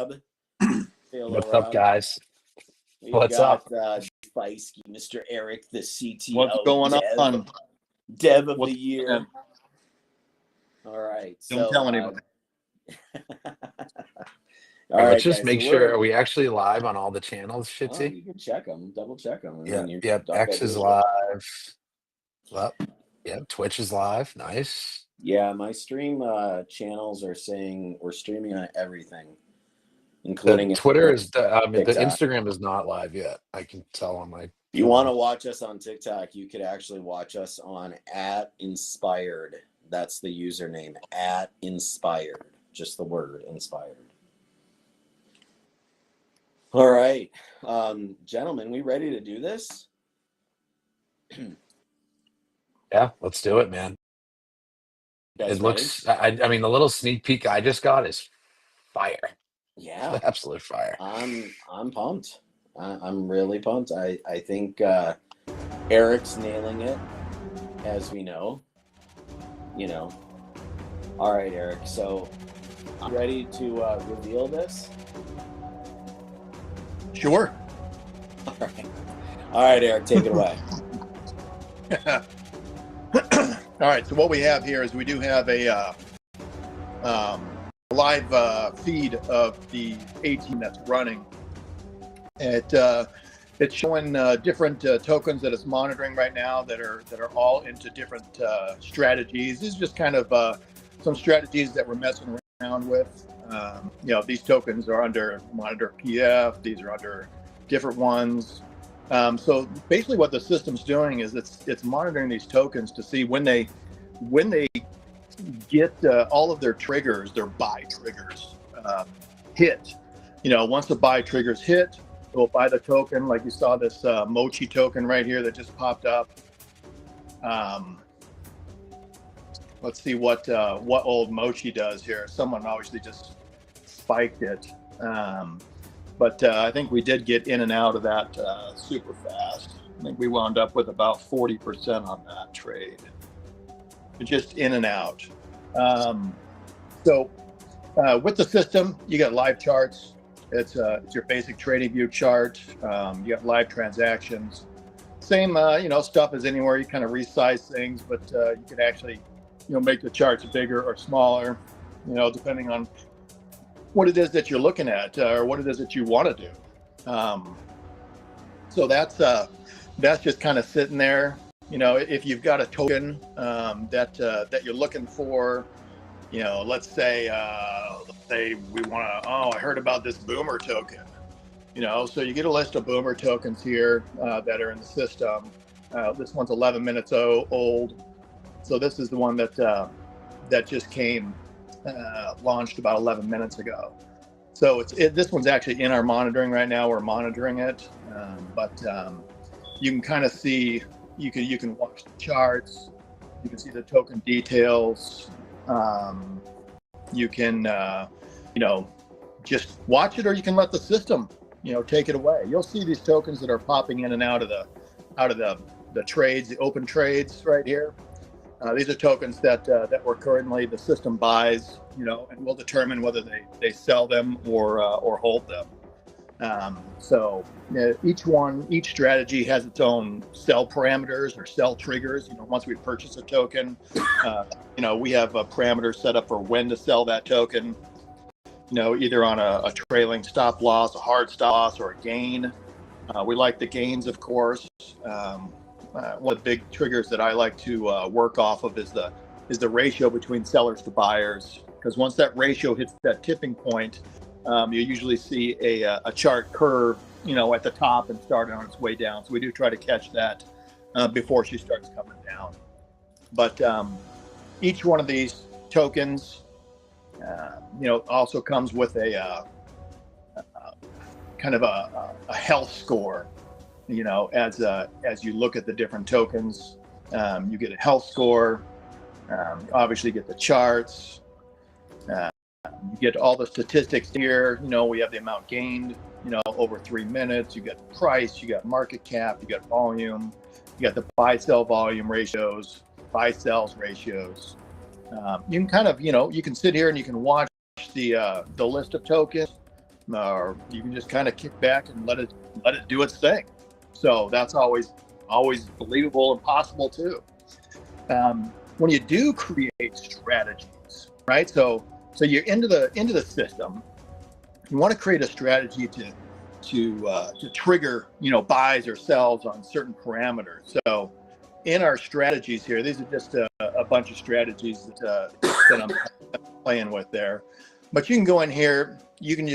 Rob. Hello, What's Rob. up, guys? We've What's got, up? Feisky, Mr. Eric, the CTO. What's going on? Dev of What's the year. going All right. Don't tell anybody. All right, Let's just guys, make so sure. we're- Are we actually live on all the channels, Oh, Shitsy? you can check them, double check them. Yep. X is live. Well, yep. Twitch is live. Nice. Yeah, my stream channels are saying we're streaming on everything, The including Twitter is. The TikTok. Instagram is not live yet. I can tell on my. You want to watch us on TikTok, you could actually watch us on @inspired. That's the username, @inspired. Just the word inspired. All right. Gentlemen, we ready to do this? Yeah, let's do it, man. You guys It looks. I mean, the little sneak peek I just got is fire. ready? Yeah. Absolute fire. I'm pumped. I'm really pumped. I think Eric's nailing it, as we know. All right, Eric. So, I'm ready to reveal this. Sure. All right, Eric, take it away. All right. So what we have here is we do have a live feed of the ATM that's running. It's showing different tokens that it's monitoring right now that are all into different strategies. This is just kind of some strategies that we're messing around with. These tokens are under monitor PF. These are under different ones. So basically, what the system's doing is it's monitoring these tokens to see when they get all of their triggers, their buy triggers hit. Once the buy triggers hit, it will buy the token. Like you saw this Mochi token right here that just popped up. Let's see what old Mochi does here. Someone obviously just spiked it. But I think we did get in and out of that super fast. I think we wound up with about 40% on that trade. Just in and out. So with the system, you got live charts. It's your basic trading view chart. You got live transactions. Same stuff as anywhere. You kind of resize things, but you can actually make the charts bigger or smaller, depending on what it is that you're looking at or what it is that you want to do. So that's just kind of sitting there. If you've got a token that you're looking for, let's say we want to. Oh, I heard about this Boomer token. So you get a list of Boomer tokens here that are in the system. This one's 11 minutes old. So this is the one that just came. Launched about 11 minutes ago. So this one's actually in our monitoring right now. We're monitoring it, but you can kind of see, you can watch the charts, you can see the token details. You can just watch it, or you can let the system take it away. You'll see these tokens that are popping in and out of the trades, the open trades right here. These are tokens that the system buys, and we'll determine whether they sell them or hold them. So each strategy has its own sell parameters or sell triggers. Once we purchase a token, we have a parameter set up for when to sell that token. Either on a trailing stop loss, a hard stop loss, or a gain. We like the gains, of course. One of the big triggers that I like to work off of is the ratio between sellers to buyers, because once that ratio hits that tipping point, you usually see a chart curve, at the top and start on its way down. So we do try to catch that before she starts coming down. But each one of these tokens, also comes with a kind of a health score. As you look at the different tokens, you get a health score. Obviously, you get the charts. You get all the statistics here. We have the amount gained, over 3 minutes. You got the price, you got market cap, you got volume, you got the buy-sell volume ratios, buy-sells ratios. You can kind of, you can sit here and you can watch the list of tokens. or you can just kind of kick back and let it do its thing. So that's always believable and possible too. When you do create strategies, right? So you're into the system. You want to create a strategy to trigger, buys or sells on certain parameters. So in our strategies here, these are just a bunch of strategies that I'm playing with there. But you can go in here. You can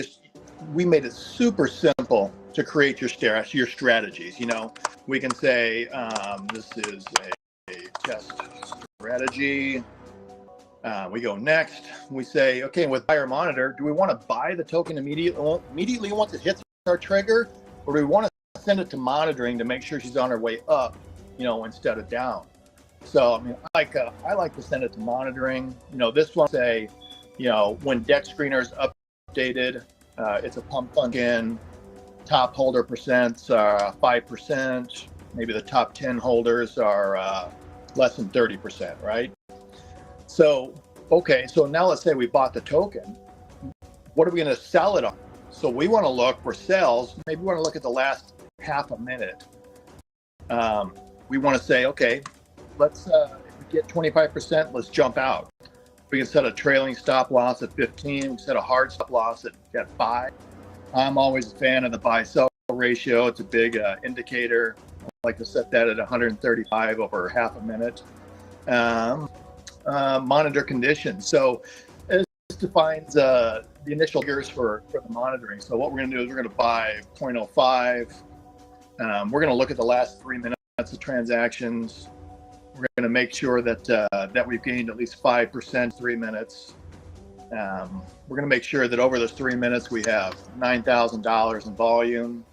we made it super simple to create your strategies. We can say this is a test strategy. We go next. We say, okay, with buyer monitor, do we want to buy the token immediately once it hits our trigger, or do we want to send it to monitoring to make sure she's on her way up, instead of down? So I mean, I like to send it to monitoring. This one say, when deck screener is updated, it's a pump function. Top holder percents are 5%. Maybe the top 10 holders are less than 30%, right? So, okay, so now let's say we bought the token. What are we going to sell it on? So we want to look for sales. Maybe we want to look at the last half a minute. We want to say, okay, let's if we get 25%, let's jump out. We can set a trailing stop loss at 15. We can set a hard stop loss at 5. I'm always a fan of the buy-sell ratio. It's a big indicator. I like to set that at 135 over half a minute. Monitor conditions. So this defines the initial triggers for the monitoring. So what we're going to do is we're going to buy 0.05. We're going to look at the last 3 minutes of transactions. We're going to make sure that we've gained at least 5% 3 minutes. We're going to make sure that over those 3 minutes we have $9,000 in volume.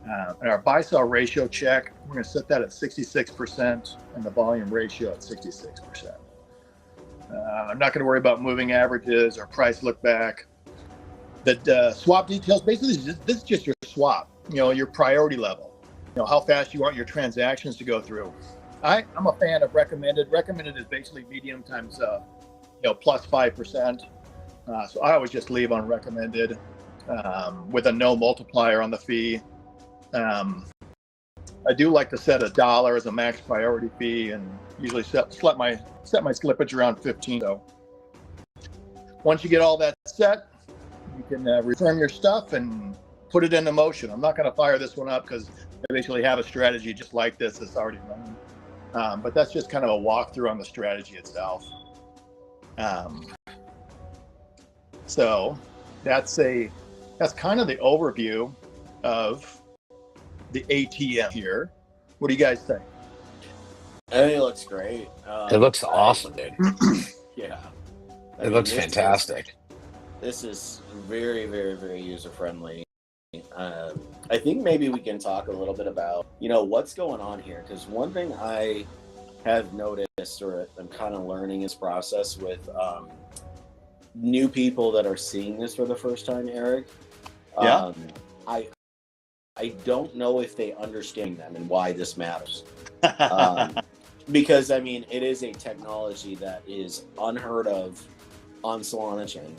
And our buy-sell ratio check, we're going to set that at 66% and the volume ratio at 66%. I'm not going to worry about moving averages or price look back. The swap details, basically, this is just your swap, your priority level, how fast you want your transactions to go through. I'm a fan of recommended. Recommended is basically medium times, plus 5%. So I always just leave on recommended with a no multiplier on the fee. I do like to set $1 as a max priority fee, and usually set my slippage around 15. So once you get all that set, you can return your stuff and put it into motion. I'm not going to fire this one up because I basically have a strategy just like this that's already running. But that's just kind of a walkthrough on the strategy itself. So that's kind of the overview of the ATM here. What do you guys think? I think it looks great. It looks awesome, dude. Yeah. It looks fantastic. This is very, very, very user friendly. I think maybe we can talk a little bit about, what's going on here. Because one thing I have noticed, or I'm kind of learning this process with new people that are seeing this for the first time, Eric. Yeah. I don't know if they understand them and why this matters. Because, it is a technology that is unheard of on Solana chain.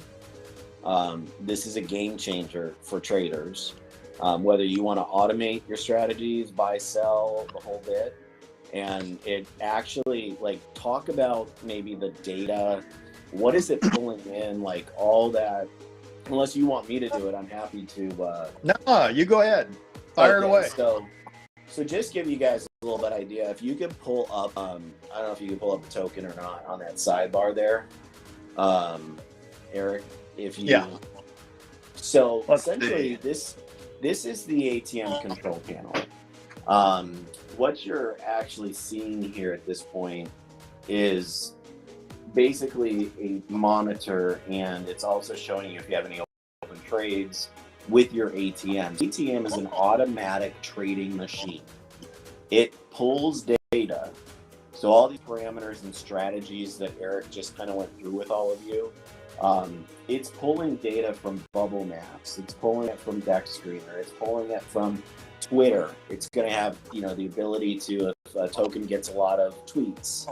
This is a game changer for traders. Whether you want to automate your strategies, buy, sell, the whole bit. And it actually, talk about maybe the data. What is it pulling in, all that? Unless you want me to do it, I'm happy to. No, you go ahead. Fire it away. So just give you guys a little bit idea. If you can pull up, I don't know if you can pull up a token or not on that sidebar there, Eric. If you, yeah. So essentially, this is the ATM control panel. What you're actually seeing here at this point is basically a monitor, and it's also showing you if you have any open trades with your ATM. ATM is an automatic trading machine. It pulls data. So all these parameters and strategies that Eric just kind of went through with all of you, it's pulling data from bubble maps. It's pulling it from deck screener. It's pulling it from Twitter. It's going to have, the ability to, if a token gets a lot of tweets,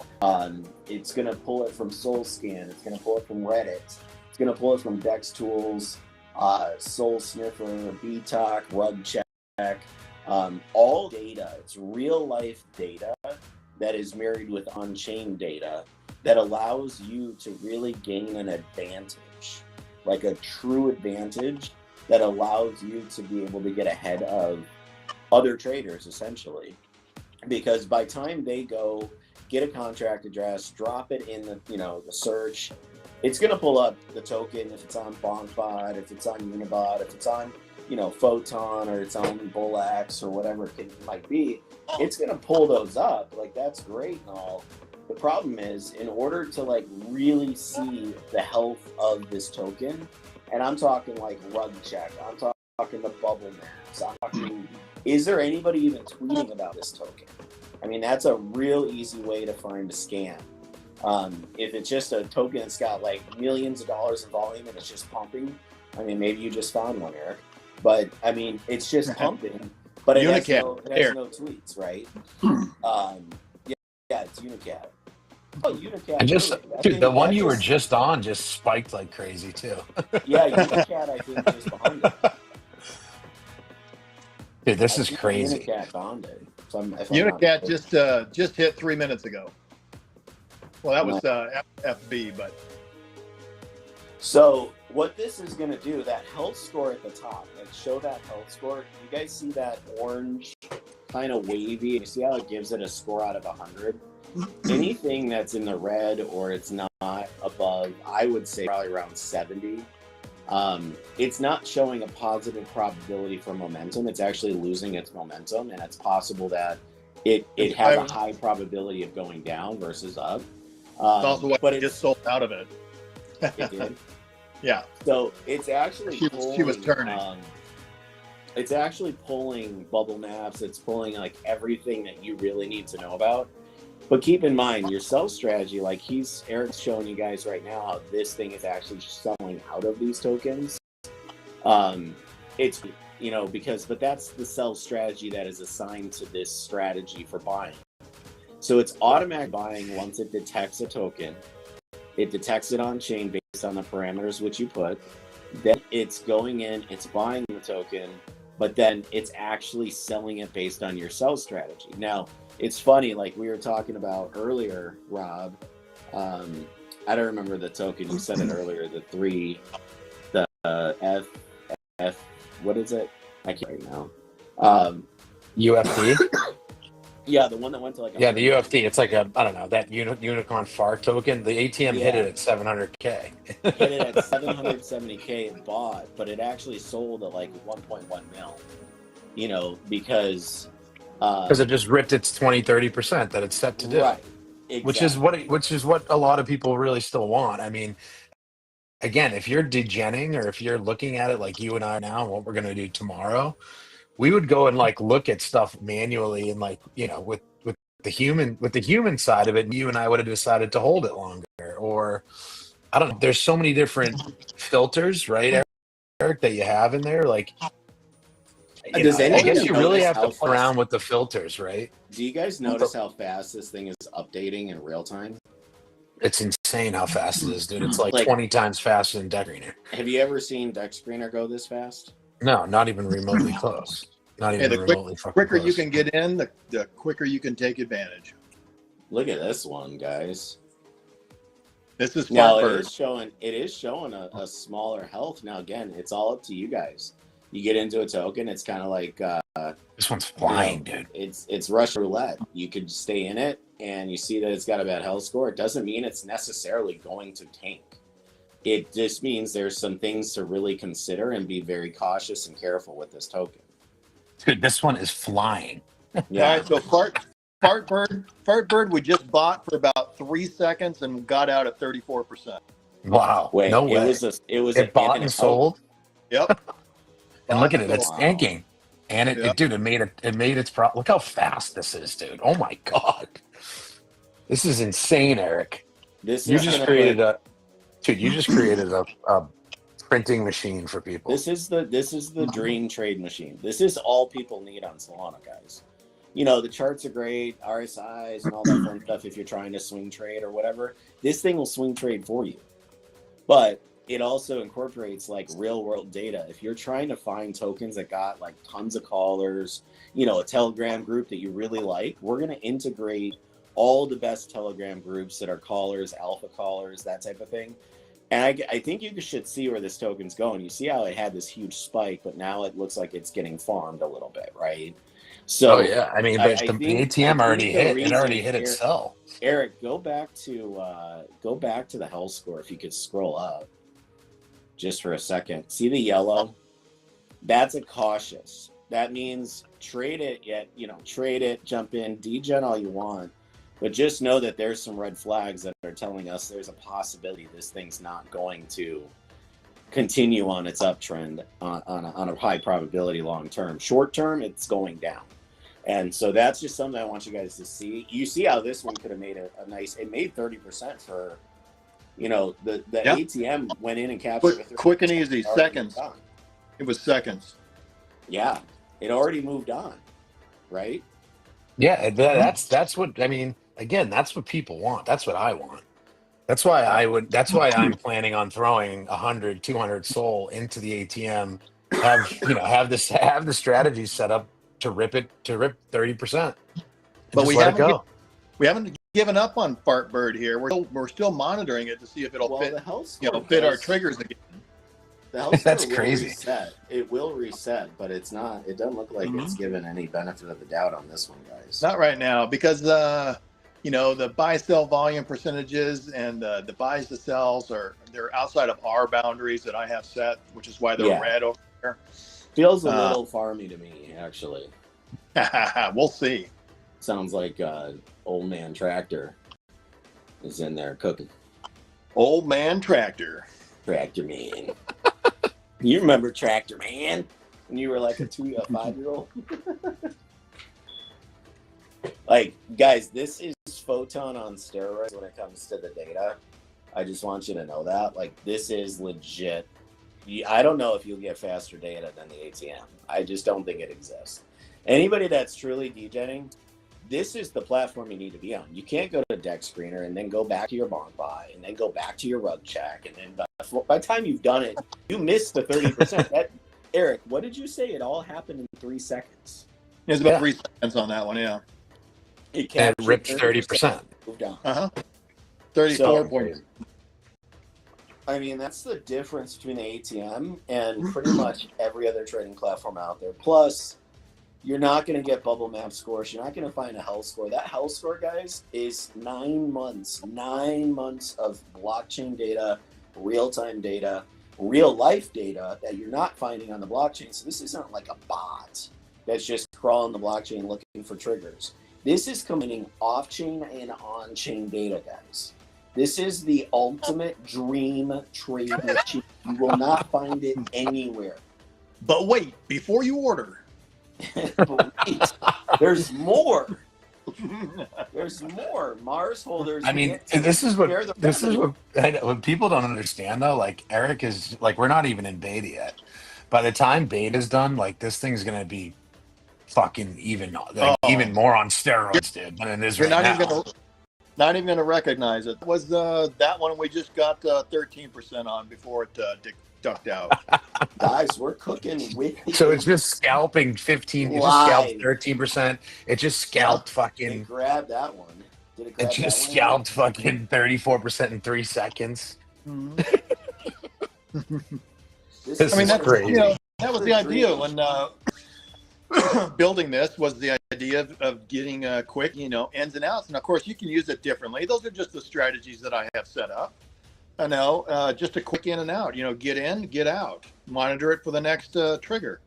it's going to pull it from SoulScan. It's going to pull it from Reddit. It's going to pull it from Dex Tools. Soul Sniffer, BTOC, Rug Check, all data. It's real life data that is married with on-chain data that allows you to really gain an advantage, like a true advantage that allows you to be able to get ahead of other traders, essentially. Because by time they go get a contract address, drop it in the the search, it's going to pull up the token if it's on BonkBot, if it's on Unibot, if it's on Photon, or it's on Bullx, or whatever it might be. It's going to pull those up. Like, that's great and all. The problem is, in order to like really see the health of this token, and I'm talking like Rug Check, I'm talking the bubble maps, I'm talking, is there anybody even tweeting about this token? I mean, that's a real easy way to find a scam. If it's just a token that's got like millions of dollars in volume and it's just pumping, I mean, maybe you just found one, Eric. But I mean, it's just pumping, but it has no tweets, right? Yeah, it's Unicat. Oh, Unicat. And just, dude, the one you were just on just spiked like crazy too. Yeah, Unicat, I think, just behind it. Dude, this is crazy. Unicat behind it. Unicat just hit 3 minutes ago. Well, that was FB, but. So what this is going to do, that health score at the top, like show that health score. You guys see that orange kind of wavy? You see how it gives it a score out of 100? Anything that's in the red or it's not above, I would say probably around 70. It's not showing a positive probability for momentum. It's actually losing its momentum, and it's possible that it has a high probability of going down versus up. It's also what it just sold out of it. It did. Yeah. So it's actually she was turning. It's actually pulling bubble maps. It's pulling like everything that you really need to know about. But keep in mind your sell strategy. Like Eric's showing you guys right now how this thing is actually selling out of these tokens. It's but that's the sell strategy that is assigned to this strategy for buying. So it's automatic buying once it detects a token. It detects it on chain based on the parameters which you put. Then it's going in, it's buying the token, but then it's actually selling it based on your sell strategy. Now, it's funny, like we were talking about earlier, Rob. I don't remember the token. You said it earlier, F, what is it? I can't right now. UFD? Yeah, the one that went to like the UFD. It's like that unicorn FAR token. The ATM hit it at 700K. Hit it at 770K and bought, but it actually sold at like 1.1 mil. Because it just ripped its 20-30% that it's set to do. Right. Exactly. Which is what a lot of people really still want. I mean, again, if you're degenning or if you're looking at it like you and I are now, and what we're going to do tomorrow, we would go and like look at stuff manually and like, with the human side of it, and you and I would have decided to hold it longer. Or I don't know. There's so many different filters, right, Eric, that you have in there. Like, I guess you really have to play around with the filters, right? Do you guys notice how fast this thing is updating in real time? It's insane how fast it is, dude. It's like 20 times faster than Deck Screener. Have you ever seen Deck Screener go this fast? No, not even remotely close. Not even remotely fucking quicker close. You can get in, the quicker you can take advantage. Look at this one, guys. This is now it is showing a smaller health. Now again, it's all up to you guys. You get into a token, it's kind of like this one's flying, dude. It's Russian roulette. You could stay in it, and you see that it's got a bad health score. It doesn't mean it's necessarily going to tank. It just means there's some things to really consider and be very cautious and careful with this token. Dude, this one is flying. Yeah. All right, so Fartbird, we just bought for about 3 seconds and got out at 34%. Wow. Wait, no way. It bought and sold. Yep. And look at it, it's tanking. And it made its pro. Look how fast this is, dude. Oh my god. This is insane, Eric. You just created a printing machine for people. This is the dream trade machine. This is all people need on Solana, guys. The charts are great, RSIs and all that fun stuff if you're trying to swing trade or whatever. This thing will swing trade for you. But it also incorporates like real world data. If you're trying to find tokens that got like tons of callers, a Telegram group that you really like, we're going to integrate all the best Telegram groups that are callers, alpha callers, that type of thing. And I think you should see where this token's going. You see how it had this huge spike, but now it looks like it's getting farmed a little bit, right? So Oh yeah, I mean, but the ATM already hit. It already hit its sell. Eric, go back to the health score if you could scroll up just for a second. See the yellow? That's a cautious. That means trade it, trade it, jump in, degen all you want. But just know that there's some red flags that are telling us there's a possibility this thing's not going to continue on its uptrend on a high probability long term. Short term, it's going down. And so that's just something I want you guys to see. You see how this one could have made a nice, it made 30% for, the yep. ATM went in and captured it. Quick and easy, seconds. It was seconds. Yeah, it already moved on, right? Yeah, that's what, I mean, again, that's what people want. That's what I want. That's why I'm planning on throwing 100, 200 SOL into the ATM, have the strategy set up to rip 30%. But we haven't given up on Fartbird here. We're still monitoring it to see if it'll fit our triggers again. That's crazy. Reset. It will reset, but it doesn't look like it's given any benefit of the doubt on this one, guys. Not right now, because the buy sell volume percentages and the buys to sells they're outside of our boundaries that I have set, which is why they're red over there. Feels a little farmy to me, actually. We'll see. Sounds like old man Tractor is in there cooking. Old man Tractor. Tractor Man. You remember Tractor Man when you were like a 5-year-old? Like, guys, this is Photon on steroids when it comes to the data. I just want you to know that. Like, this is legit. I don't know if you'll get faster data than the ATM. I just don't think it exists. Anybody that's truly degenning, this is the platform you need to be on. You can't go to Deck Screener and then go back to your bond buy and then go back to your rug check. And then by the time you've done it, you missed the 30%. Eric, what did you say? It all happened in 3 seconds. It was about 3 seconds on that one, yeah. It ripped 30%. Moved down. 34 points. I mean, that's the difference between the ATM and pretty much every other trading platform out there. Plus, you're not going to get bubble map scores. You're not going to find a health score. That health score, guys, is 9 months. 9 months of blockchain data, real-time data, real-life data that you're not finding on the blockchain. So this isn't like a bot that's just crawling the blockchain looking for triggers. This is combining off-chain and on-chain data, guys. This is the ultimate dream trade machine. You will not find it anywhere. But wait, before you order. But wait, there's more. There's more. Mars holders. I mean, this is what I know, what people don't understand though. Like Eric is like, we're not even in beta yet. By the time beta's done, like this thing's gonna be fucking even more on steroids, dude, than it is right now. Not even going to recognize it. It was that one we just got 13% on before it ducked out. Guys, we're cooking with. So it's just scalping 15. It just scalped 13%. It just scalped fucking. It grabbed that one. Did it grab it just scalped fucking 34% in 3 seconds. Mm-hmm. This is crazy. That was the idea when building this was the idea of getting quick, ins and outs. And of course, you can use it differently. Those are just the strategies that I have set up. I know, just a quick in and out. Get in, get out. Monitor it for the next trigger.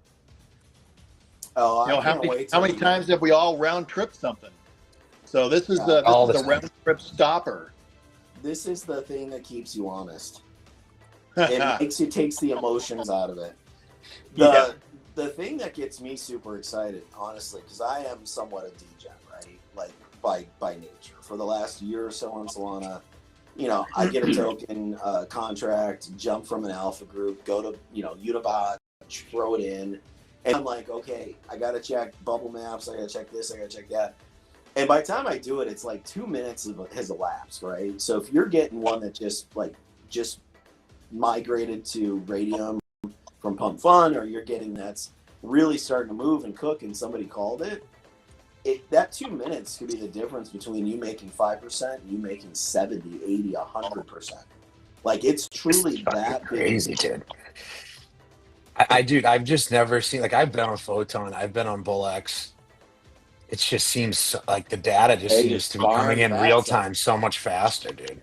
Oh, how many times have we all round tripped something? So this is the round trip stopper. This is the thing that keeps you honest. It takes the emotions out of it. The thing that gets me super excited, honestly, because I am somewhat a degen, right? Like by nature. For the last year or so on Solana, I get a token contract, jump from an alpha group, go to Unibot, throw it in, and I'm like, okay, I gotta check bubble maps, I gotta check this, I gotta check that. And by the time I do it, it's like 2 minutes has elapsed, right? So if you're getting one that just migrated to Radium from Pump Fun, or you're getting that's really starting to move and cook, and somebody called it, that 2 minutes could be the difference between you making 5% and you making 70, 80, 100%. Like, it's truly that crazy, big. dude. Dude, I've just never seen, like, I've been on Photon, I've been on BullX. It just seems like the data just seems to be coming in real time so much faster, dude.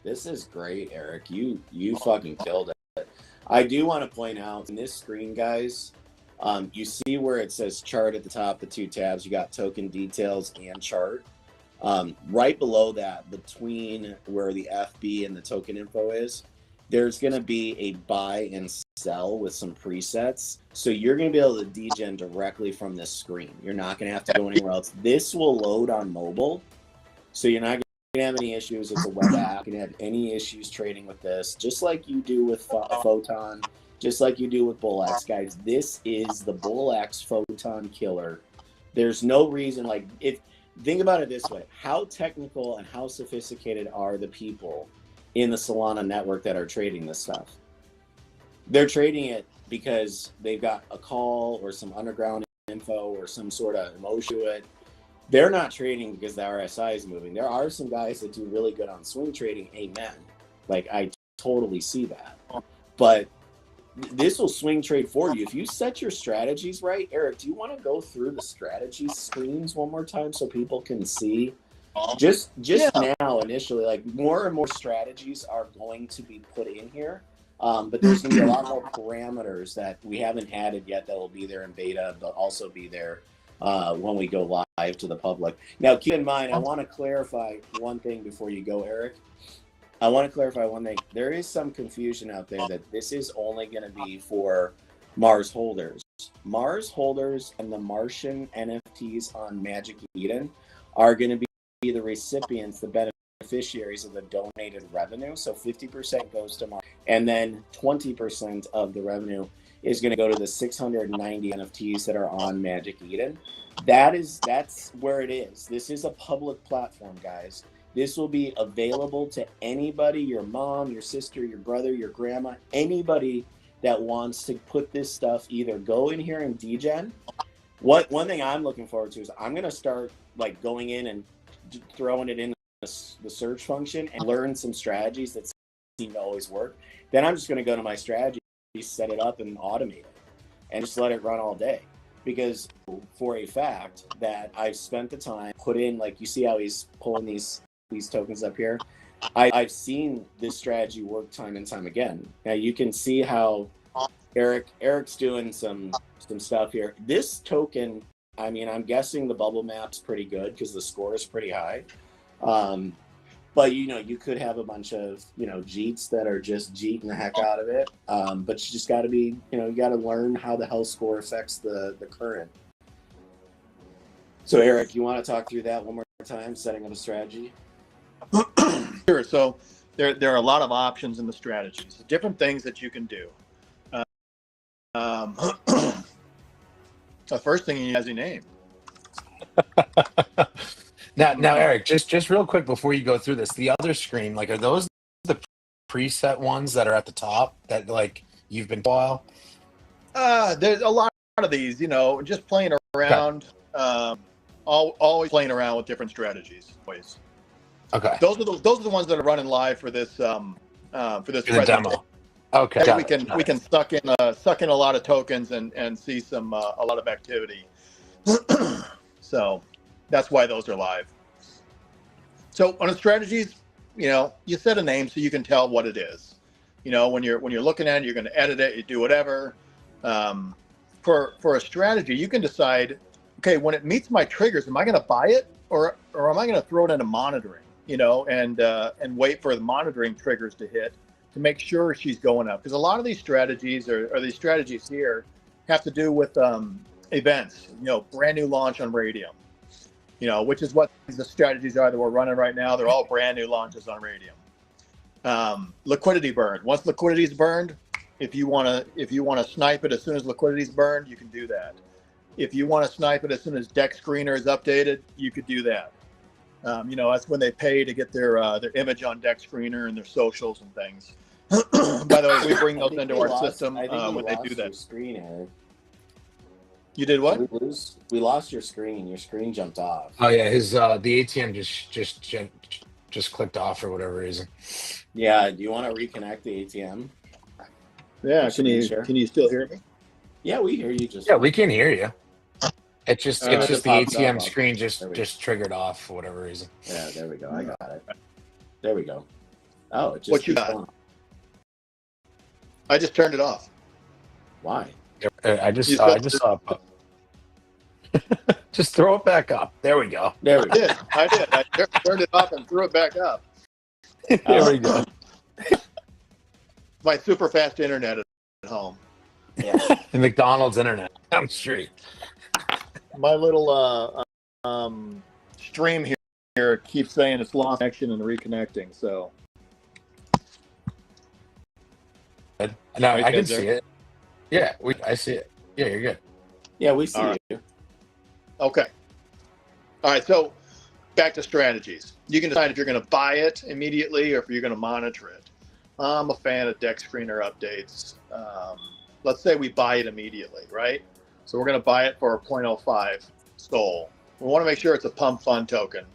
This is great, Eric. You fucking killed it. I do want to point out in this screen, guys, you see where it says chart at the top, the 2 tabs. You got token details and chart. Right below that, between where the FB and the token info is, there's going to be a buy and sell with some presets. So you're going to be able to degen directly from this screen. You're not going to have to go anywhere else. This will load on mobile, so you're not going to have any issues. It's a web app. You can have any issues trading with this, just like you do with Photon, just like you do with BullX, guys. This is the BullX Photon killer. There's no reason, like, think about it this way. How technical and how sophisticated are the people in the Solana network that are trading this stuff? They're trading it because they've got a call or some underground info or some sort of emotion to it. They're not trading because the RSI is moving. There are some guys that do really good on swing trading. Amen. Like, I totally see that. But this will swing trade for you. If you set your strategies right, Eric, do you want to go through the strategy screens one more time so people can see? Just now, initially, like, more and more strategies are going to be put in here. But there's going to be a lot more parameters that we haven't added yet that will be there in beta. They'll also be there when we go live to the public. Now, keep in mind, I want to clarify one thing before you go, Eric. I want to clarify one thing. There is some confusion out there that this is only going to be for Mars holders. Mars holders and the Martian NFTs on Magic Eden are going to be the recipients, the beneficiaries of the donated revenue. So 50% goes to Mars, and then 20% of the revenue is going to go to the 690 NFTs that are on Magic Eden. That's where it is. This is a public platform, guys. This will be available to anybody, your mom, your sister, your brother, your grandma, anybody that wants to put this stuff, either go in here and degen. One thing I'm looking forward to is I'm going to start, like, going in and throwing it in the search function and learn some strategies that seem to always work. Then I'm just going to go to my strategy, set it up and automate it and just let it run all day. Because for a fact that I've spent the time, put in, like, you see how he's pulling these tokens up here. I've seen this strategy work time and time again. Now you can see how Eric's doing some stuff here. This token, I mean, I'm guessing the bubble map's pretty good because the score is pretty high. But you could have a bunch of jeets that are just jeeting the heck out of it. But you just got to be, you got to learn how the health score affects the current. So Eric, you want to talk through that one more time, setting up a strategy? Sure. So there are a lot of options in the strategies, different things that you can do. The first thing he has a name. Now, Eric, just real quick before you go through this, the other screen, like, are those the preset ones that are at the top that, like, you've been for a while? There's a lot of these, just playing around, always playing around with different strategies. Always. Okay. Those are the ones that are running live for this for the demo. Okay. We can suck in a lot of tokens and see a lot of activity. So that's why those are live. So on the strategies, you set a name so you can tell what it is. When you're looking at it, you're going to edit it, you do whatever. For a strategy, you can decide, okay, when it meets my triggers, am I going to buy it or am I going to throw it into monitoring? And wait for the monitoring triggers to hit to make sure she's going up. Because a lot of these strategies or these strategies here have to do with events, brand new launch on Radium, which is what the strategies are that we're running right now. They're all brand new launches on Radium. Liquidity burn. Once liquidity is burned, if you want to snipe it as soon as liquidity is burned, you can do that. If you want to snipe it as soon as deck screener is updated, you could do that. That's when they pay to get their image on deck screener and their socials and things. By the way, we bring I those think into we our lost. system I think we when they do lost that. your screen, Eric. You did what? Did we lose? We lost your screen. Your screen jumped off. Oh yeah, his the ATM just clicked off for whatever reason. Yeah. Do you want to reconnect the ATM? Yeah. Or Can you still hear me? Yeah, we hear you just Yeah, fine. we can hear you. It's just All right. the It pops up. ATM screen There we go. just triggered off for whatever reason. Yeah, there we go. I got it. There we go. Oh, it just What you keeps got? going. I just turned it off. Why? I just You saw said- it pop. Just throw it back up. There we go. There we go. I did. I turned it off and threw it back up. There we go. My super fast internet at home. Yeah. The McDonald's internet down the street. My little stream here keeps saying it's lost connection and reconnecting. So No, Are you I can guys there? see it. Yeah, I see it. Yeah, you're good. Yeah, we see All right. you. okay. All right. So back to strategies. You can decide if you're going to buy it immediately or if you're going to monitor it. I'm a fan of deck screener updates. Let's say we buy it immediately, right? So we're going to buy it for a 0.05 SOL. We want to make sure it's a pump fund token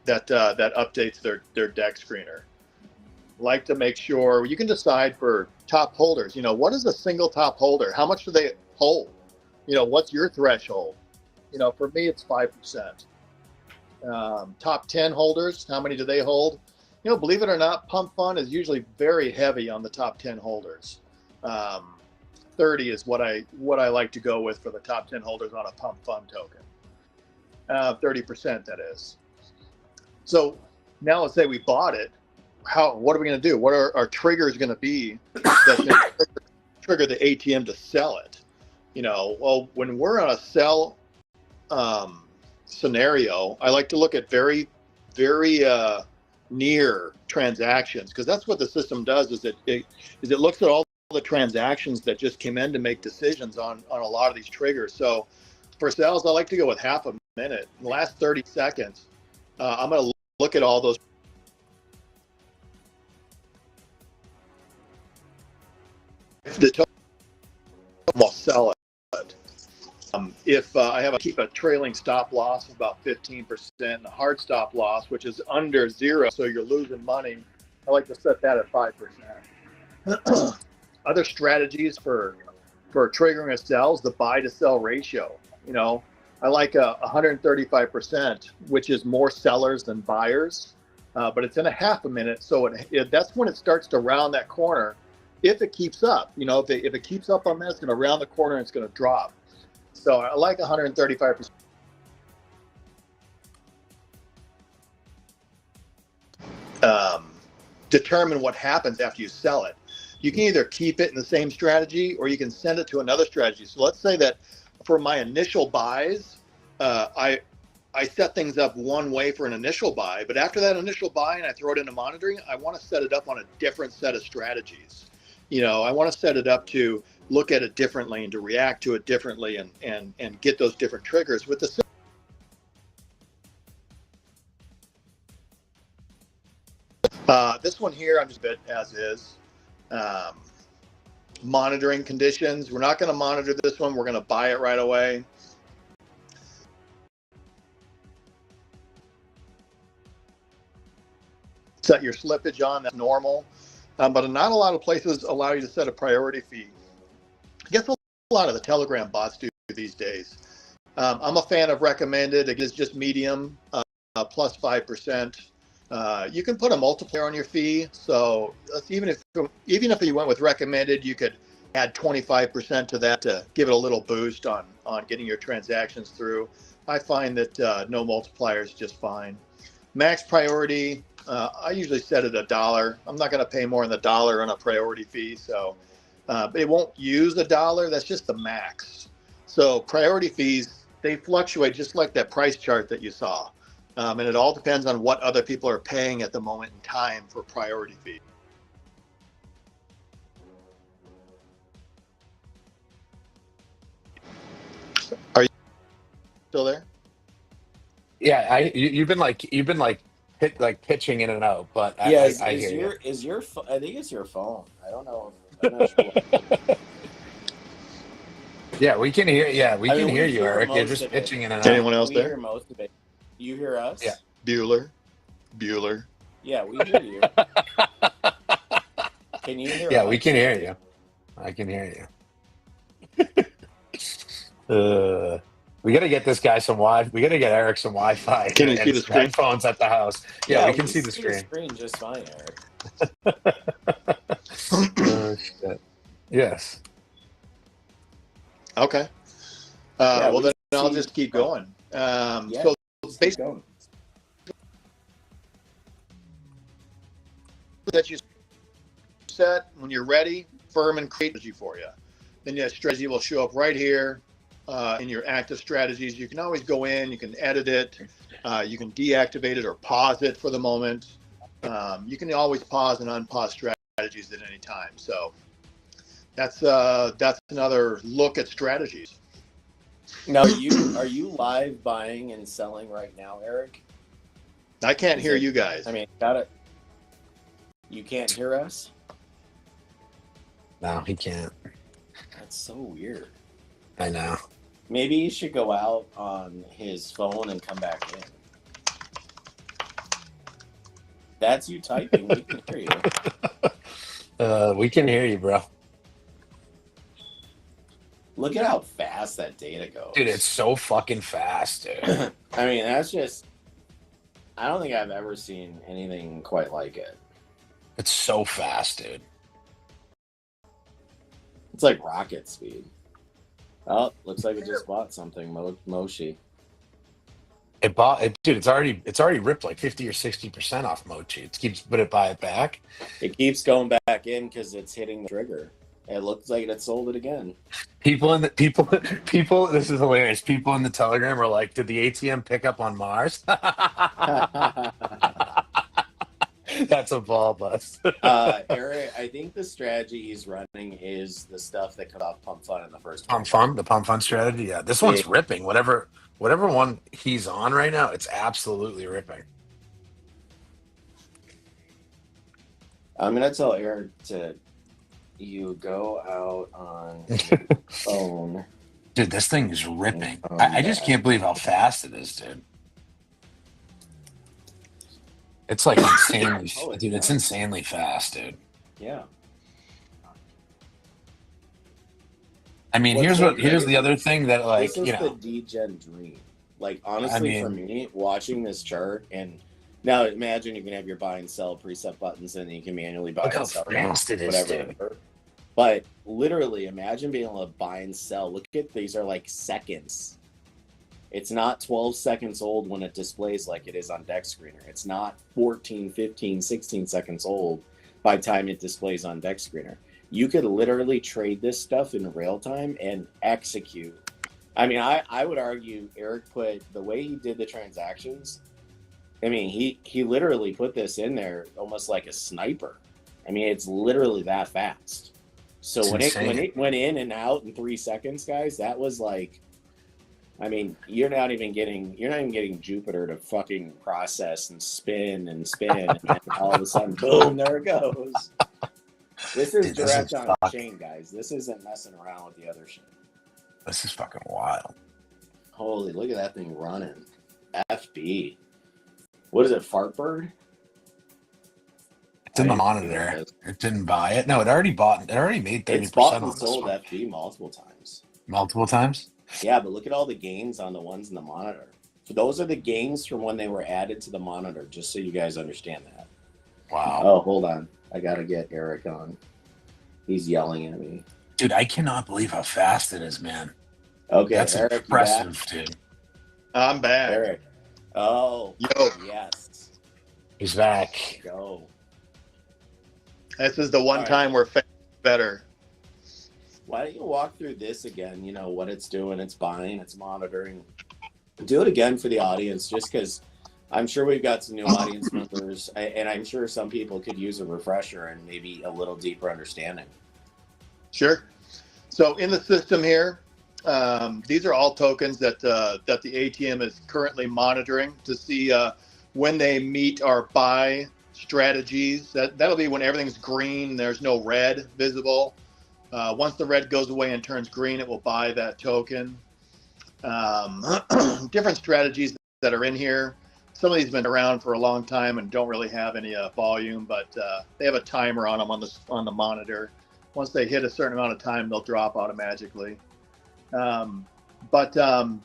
that that updates their deck screener. Like to make sure you can decide for top holders. You know, what is a single top holder? How much do they hold? You know, what's your threshold? You know, for me, it's 5%. Top 10 holders, how many do they hold? You know, believe it or not, pump fund is usually very heavy on the top 10 holders. 30 is what I like to go with for the top 10 holders on a pump fund token. 30% that is. So now let's say we bought it. What are we going to do? What are our triggers going to be that's going to trigger the ATM to sell it? You know, well, when we're on a sell scenario, I like to look at very near transactions, because that's what the system does. Is it looks at all the transactions that just came in to make decisions on a lot of these triggers. So for sales, I like to go with half a minute. In the last 30 seconds, I'm going to look at all those. The total will sell it. If I keep a trailing stop loss of about 15% and a hard stop loss, which is under 0, so you're losing money, I like to set that at 5%. Other strategies for triggering a sell is the buy to sell ratio. You know, I like 135%, which is more sellers than buyers, but it's in a half a minute, so that's when it starts to round that corner. If it keeps up, you know, if it keeps up on that, it's going to round the corner and it's going to drop. So I like 135%. Determine what happens after you sell it. You can either keep it in the same strategy or you can send it to another strategy. So let's say that for my initial buys, I set things up one way for an initial buy, but after that initial buy and I throw it into monitoring, I want to set it up on a different set of strategies. You know, I want to set it up to look at it differently and to react to it differently and get those different triggers with the this one here, I'm just a bit as is. Monitoring conditions. We're not going to monitor this one. We're going to buy it right away. Set your slippage on, that's normal. But not a lot of places allow you to set a priority fee. I guess a lot of the Telegram bots do these days. I'm a fan of recommended. It is just medium, plus 5%. You can put a multiplier on your fee. So even if you went with recommended, you could add 25% to that to give it a little boost on getting your transactions through. I find that no multiplier is just fine. Max priority, I usually set it $1. I'm not going to pay more than $1 on a priority fee. So it won't use $1. That's just the max. So priority fees, they fluctuate just like that price chart that you saw. And it all depends on what other people are paying at the moment in time for priority fee. Are you still there? Yeah, you've been like pitching in and out, but Yeah, I hear you. I think it's your phone. I don't know. I'm not sure. Yeah, we can hear. Yeah, we I can mean, hear we you, hear Eric. You're most just of it. pitching in and out. Anyone else We there? hear most of it. You hear us? Yeah. Bueller. Yeah, we hear you. Can you hear Yeah, us? we can hear you. I can hear you. We got to get this guy some Wi. We got to get Eric some Wi-Fi Can you see and the screen? headphones at the house. Yeah, we can see the screen. Just fine, Eric. Oh, shit. Yes. Okay. Well, then I'll just keep going. So basically, going. that you set when you're ready, firm and create strategy for you. Then that strategy will show up right here in your active strategies. You can always go in, you can edit it, you can deactivate it or pause it for the moment. You can always pause and unpause strategies at any time. So that's another look at strategies. Now, are you live buying and selling right now, Eric? I can't hear you guys. I mean, got it. You can't hear us? No, he can't. That's so weird. I know. Maybe he should go out on his phone and come back in. That's you typing. We can hear you. We can hear you, bro. Look at how fast that data goes. Dude, it's so fucking fast, dude. I mean, that's just... I don't think I've ever seen anything quite like it. It's so fast, dude. It's like rocket speed. Oh, looks like it just bought something, Moshi. It bought it, dude. It's already ripped like 50 or 60% off Mochi. It keeps buy it back. It keeps going back in because it's hitting the trigger. It looks like it sold it again. People. This is hilarious. People in the Telegram are like, "Did the ATM pick up on Mars?" That's a ball bust. Eric, I think the strategy he's running is the stuff that cut off Pump Fun in the first one. The Pump Fun strategy. Yeah, this one's ripping. Whatever one he's on right now, it's absolutely ripping. I'm gonna tell Eric to go out on your phone. Dude, this thing is ripping. I just can't believe how fast it is, dude. It's like insanely, dude. It's insanely fast, dude. Yeah. I mean, here's the other thing that, like, this is the degen dream. Like, honestly, for me, watching this chart, and now imagine you can have your buy and sell preset buttons, and you can manually buy and sell whatever. But literally, imagine being able to buy and sell. Look at these are like seconds. It's not 12 seconds old when it displays like it is on Deck Screener. It's not 14, 15, 16 seconds old by the time it displays on Deck Screener. You could literally trade this stuff in real time and execute. I mean, I would argue Eric put the way he did the transactions. I mean, he literally put this in there almost like a sniper. I mean, it's literally that fast. So when it went in and out in 3 seconds, guys, that was like, I mean, you're not even getting Jupiter to fucking process and spin, and then all of a sudden, boom, there it goes. This is direct on chain, guys. This isn't messing around with the other shit. This is fucking wild. Holy, look at that thing running. FB. What is it, Fartbird? It's in the monitor. It didn't buy it. No, it already bought. It already made 30%. It's bought and sold FB multiple times. Multiple times? Yeah, but look at all the gains on the ones in the monitor. So those are the gains from when they were added to the monitor, just so you guys understand that. Wow. Oh, hold on. I got to get Eric on. He's yelling at me. Dude, I cannot believe how fast it is, man. Okay, that's Eric, impressive, dude. I'm back. Eric. Oh, yo. Yes. He's back. Go. This is the one time we're better. Why don't you walk through this again? You know, what it's doing, it's buying, it's monitoring. Do it again for the audience, just because I'm sure we've got some new audience members, and I'm sure some people could use a refresher and maybe a little deeper understanding. Sure. So in the system here, these are all tokens that the ATM is currently monitoring to see when they meet our buy strategies. That'll be when everything's green. There's no red visible. Once the red goes away and turns green, it will buy that token. Different strategies that are in here. Some of these have been around for a long time and don't really have any volume, but they have a timer on them on the monitor. Once they hit a certain amount of time, they'll drop automatically. But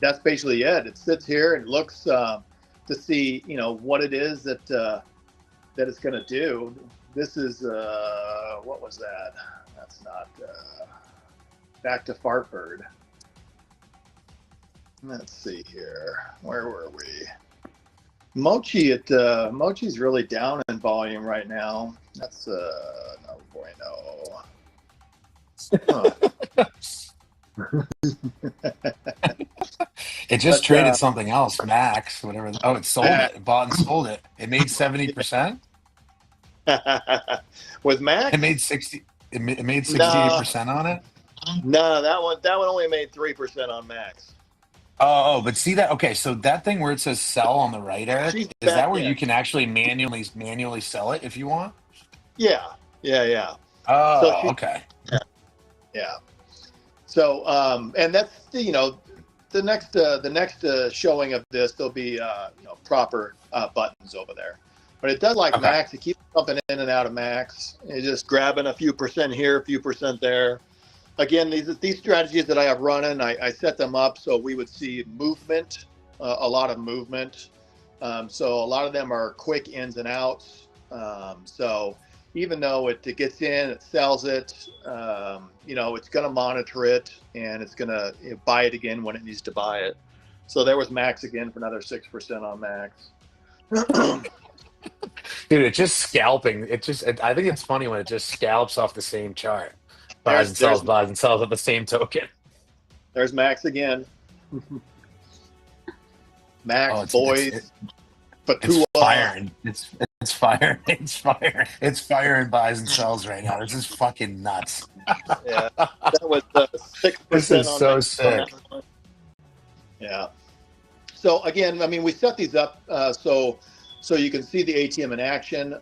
that's basically it. It sits here and looks to see, what it is that it's going to do. This is what was that? That's not back to Fartbird. Let's see here. Where were we? Mochi's really down in volume right now. That's no bueno. Huh. It just traded something else, Max, whatever. Oh, it sold it. It bought and sold it. It made 70%. With Max, it made 60. It made 68% on it. No, that one only made 3% on Max. Oh, but see that? Okay, so that thing where it says sell on the right, Eric, is that where you can actually manually sell it if you want? Yeah. Oh, so okay. Yeah. So, and that's the next showing of this, there'll be proper buttons over there. But it does like Max. It keeps jumping in and out of Max. It's just grabbing a few percent here, a few percent there. Again, these strategies that I have running, I set them up so we would see movement, a lot of movement. So a lot of them are quick ins and outs. So even though it gets in, it sells it, it's going to monitor it and it's going to buy it again when it needs to buy it. So there was Max again for another 6% on Max. Dude, it's just scalping. I think it's funny when it just scalps off the same chart. Buys and sells at the same token. There's Max again. Max, boys. It's firing. It's firing. It's firing buys and sells right now. This is fucking nuts. Yeah, that was 6%. This is so sick. Yeah. So again, I mean, we set these up so you can see the ATM in action.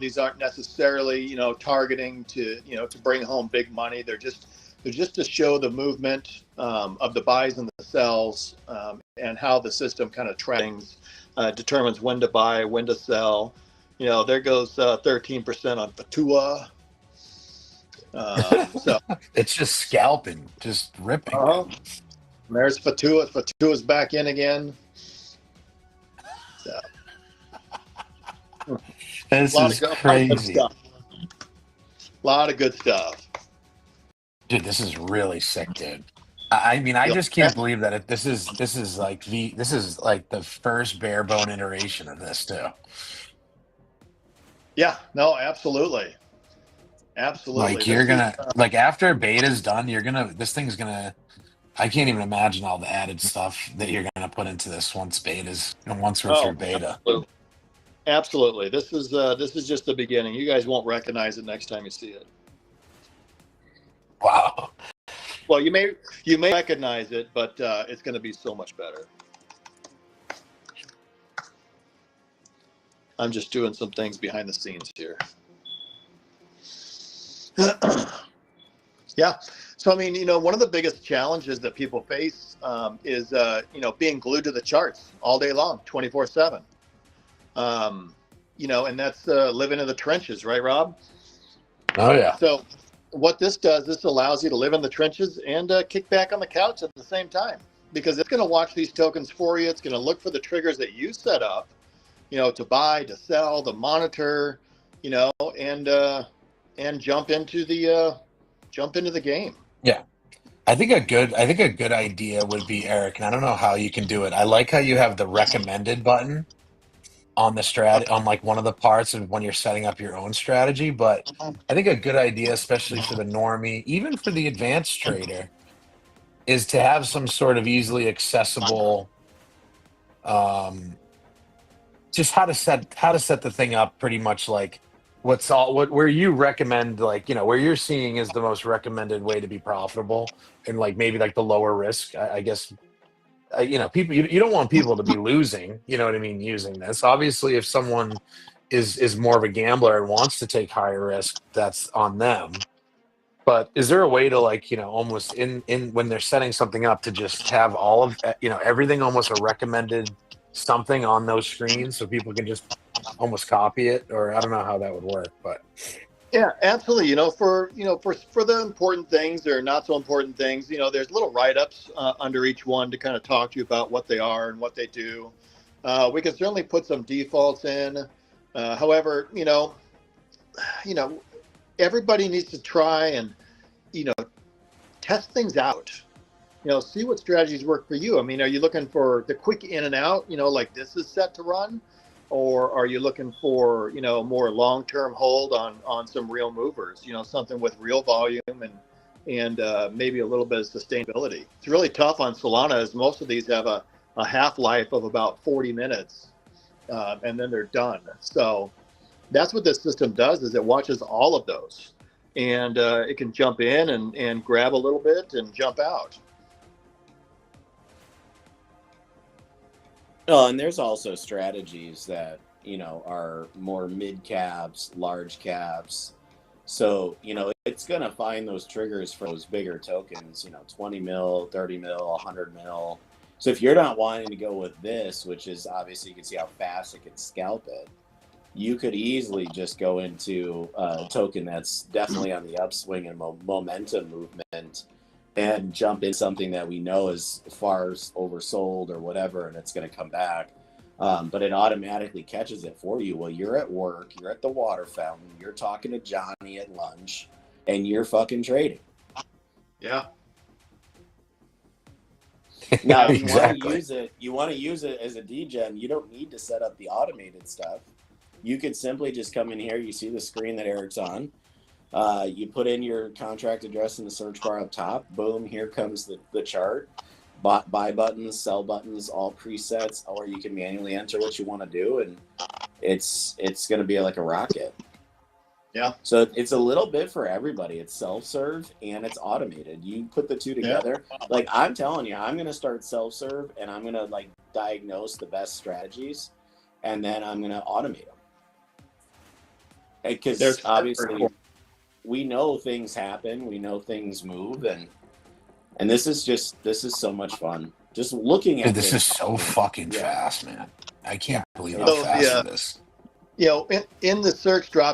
These aren't necessarily targeting to bring home big money. They're just to show the movement of the buys and the sells and how the system kind of tracks, determines when to buy, when to sell. There goes 13% on Fatua. So it's just scalping, just ripping. There's Fatua. Fatua's back in again. So. This is crazy. A lot of good stuff. Dude, this is really sick, dude. I mean, I just can't believe that this is like the first bare bone iteration of this too. Yeah, no, absolutely. Like you're gonna after beta's done, this thing's gonna. I can't even imagine all the added stuff that you're gonna put into this once we're through beta. Absolutely. This is just the beginning. You guys won't recognize it next time you see it. Wow. Well, you may recognize it, but it's going to be so much better. I'm just doing some things behind the scenes here. Yeah. So, I mean, one of the biggest challenges that people face is, being glued to the charts all day long, 24/7. And that's living in the trenches, right, Rob? Oh, yeah. So what this does, this allows you to live in the trenches and kick back on the couch at the same time, because it's going to watch these tokens for you. It's going to look for the triggers that you set up, to buy, to sell, to monitor, and jump into the game. Yeah. I think a good idea would be, Eric, and I don't know how you can do it. I like how you have the recommended button on the on like one of the parts of when you're setting up your own strategy. But I think a good idea, especially for the normie, even for the advanced trader, is to have some sort of easily accessible, just how to set the thing up, pretty much like where you recommend, like, where you're seeing is the most recommended way to be profitable and like maybe like the lower risk, I guess, people, you don't want people to be losing, you know what I mean, using this. Obviously, if someone is more of a gambler and wants to take higher risk, that's on them. But is there a way to, like, almost in when they're setting something up, to just have all of, everything, almost a recommended something on those screens, so people can just almost copy it? Or I don't know how that would work, but Yeah, absolutely. For the important things or not so important things, there's little write-ups under each one to kind of talk to you about what they are and what they do. We can certainly put some defaults in. However, everybody needs to try and, test things out. See what strategies work for you. I mean, are you looking for the quick in and out, like this is set to run? Or are you looking for, more long-term hold on some real movers, something with real volume and maybe a little bit of sustainability? It's really tough on Solana, as most of these have a half-life of about 40 minutes, and then they're done. So that's what this system does, is it watches all of those, and it can jump in and grab a little bit and jump out. Oh, and there's also strategies that, are more mid caps, large caps. So, it's going to find those triggers for those bigger tokens, 20 mil, 30 mil, 100 mil. So if you're not wanting to go with this, which is obviously, you can see how fast it can scalp it, you could easily just go into a token that's definitely on the upswing and momentum movement, and jump in something that we know is far oversold or whatever, and it's going to come back. But it automatically catches it for you. Well, you're at work, you're at the water fountain, you're talking to Johnny at lunch, and you're fucking trading. Yeah. Now, if Exactly. you want to use it as a degen, you don't need to set up the automated stuff. You could simply just come in here. You see the screen that Eric's on. You put in your contract address in the search bar up top. Boom, here comes the chart. Buy buttons, sell buttons, all presets, or you can manually enter what you want to do, and it's going to be like a rocket. Yeah. So it's a little bit for everybody. It's self-serve and it's automated. You put the two together. Yeah. Like, I'm telling you, I'm going to start self-serve, and I'm going to diagnose the best strategies, and then I'm going to automate them. Because obviously we know things happen, we know things move, and this is so much fun. Just looking at this is so fucking fast, man. I can't believe how fast it is. In the search drop